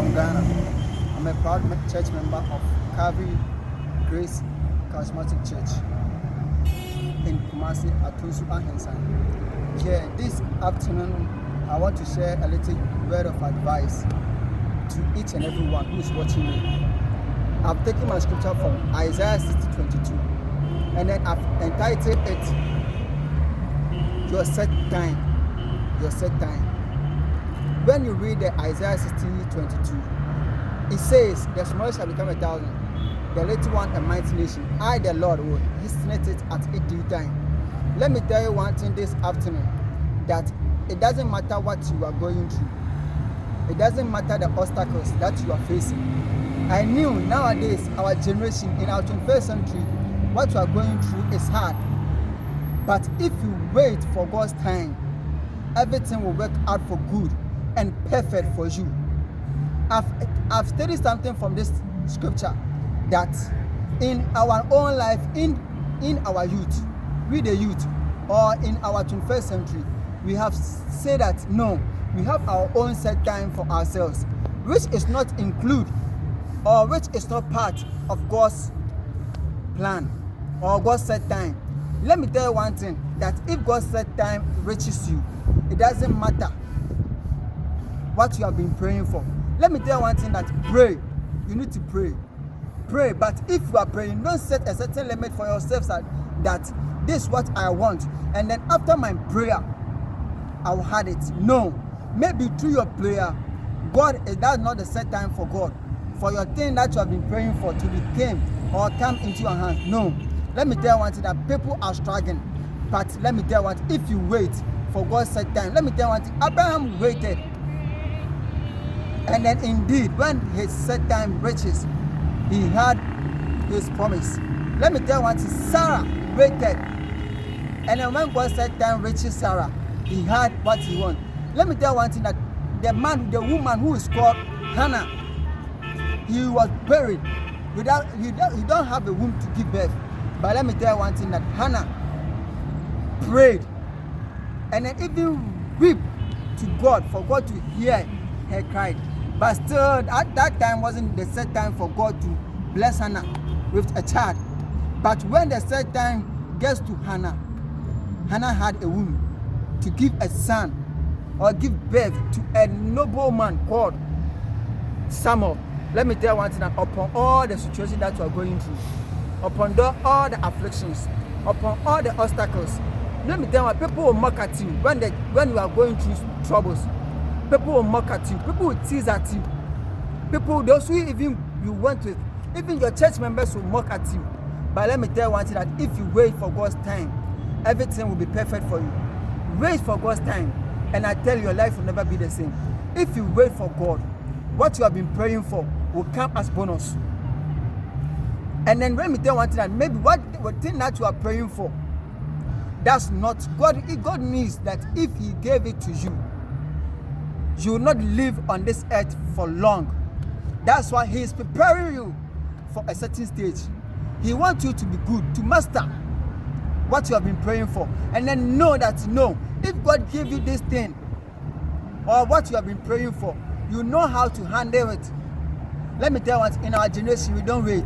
from Ghana. I'm a proud church member of Calvary Grace Charismatic Church in Kumasi, Atusu, Ahensan. Yeah, this afternoon I want to share a little word of advice to each and everyone who is watching me. I've taken my scripture from Isaiah 60:22, and then I've entitled it Your Set Time. Your Set Time. When you read the Isaiah 60:22, it says, the small shall become 1,000, the little one a mighty nation. I, the Lord, will hasten it at a due time. Let me tell you one thing this afternoon, that it doesn't matter what you are going through. It doesn't matter the obstacles that you are facing. I knew nowadays, our generation, in our 21st century, what you are going through is hard. But if you wait for God's time, everything will work out for good and perfect for you. I've studied something from this scripture, that in our own life, in our youth, we the youth, or in our 21st century, we have said that no, we have our own set time for ourselves, which is not include, or which is not part of God's plan or God's set time. Let me tell you one thing, that if God's set time reaches you, it doesn't matter what you have been praying for. Let me tell you one thing, that pray. You need to pray. Pray, but if you are praying, don't set a certain limit for yourself that this is what I want, and then after my prayer, I will have it. No. Maybe through your prayer, that's not the set time for God, for your thing that you have been praying for to become or come into your hand. No. Let me tell you one thing, that people are struggling. But let me tell you one thing, if you wait for God's set time, let me tell you one thing, Abraham waited. And then indeed, when his set time reaches, he had his promise. Let me tell you one thing, Sarah waited. And then when God's set time reaches Sarah, he had what he wanted. Let me tell you one thing, that the woman who is called Hannah, he was buried without, he don't have a womb to give birth. But let me tell you one thing, that Hannah prayed and then even wept to God for God to hear her cry. But still, at that time wasn't the set time for God to bless Hannah with a child. But when the set time gets to Hannah, Hannah had a womb to give a son or give birth to a nobleman called Samuel. Let me tell you one thing, that upon all the situations that you are going through, upon all the afflictions, upon all the obstacles, let me tell you, people will mock at you when you are going through troubles. People will mock at you. People will tease at you. People, those who even you went with, even your church members will mock at you. But let me tell you one thing, that if you wait for God's time, everything will be perfect for you. Wait for God's time, and I tell you, your life will never be the same. If you wait for God, what you have been praying for will come as bonus. And then let me tell you one thing, that maybe what thing that you are praying for, that's not God. God needs that if He gave it to you, you will not live on this earth for long. That's why He is preparing you for a certain stage. He wants you to be good, to master what you have been praying for, and then know that no, if God gave you this thing or what you have been praying for, you know how to handle it. Let me tell you what, in our generation, we don't wait.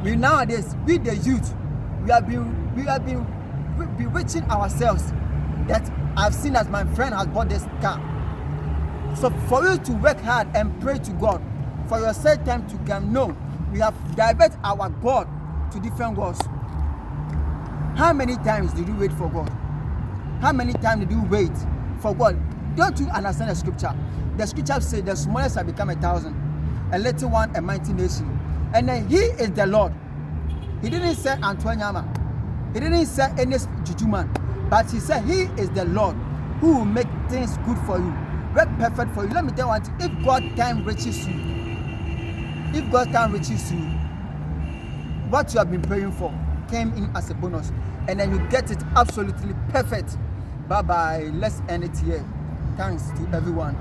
We nowadays, we the youth, we have been bewitching ourselves that I've seen that my friend has bought this car. So for you to work hard and pray to God for your set time to come, no, we have diverted our God to different gods. How many times did you wait for God? How many times did you wait for God? Don't you understand the scripture? The scripture says the smallest shall become 1,000, a little one a mighty nation. And then He is the Lord. He didn't say Antoine Yama. He didn't say any juju man. But He said He is the Lord who will make things good for you, work perfect for you. Let me tell you one thing, if God's time reaches you, what you have been praying for came in as a bonus, and then you get it absolutely perfect. Bye bye. Let's end it here. Thanks to everyone.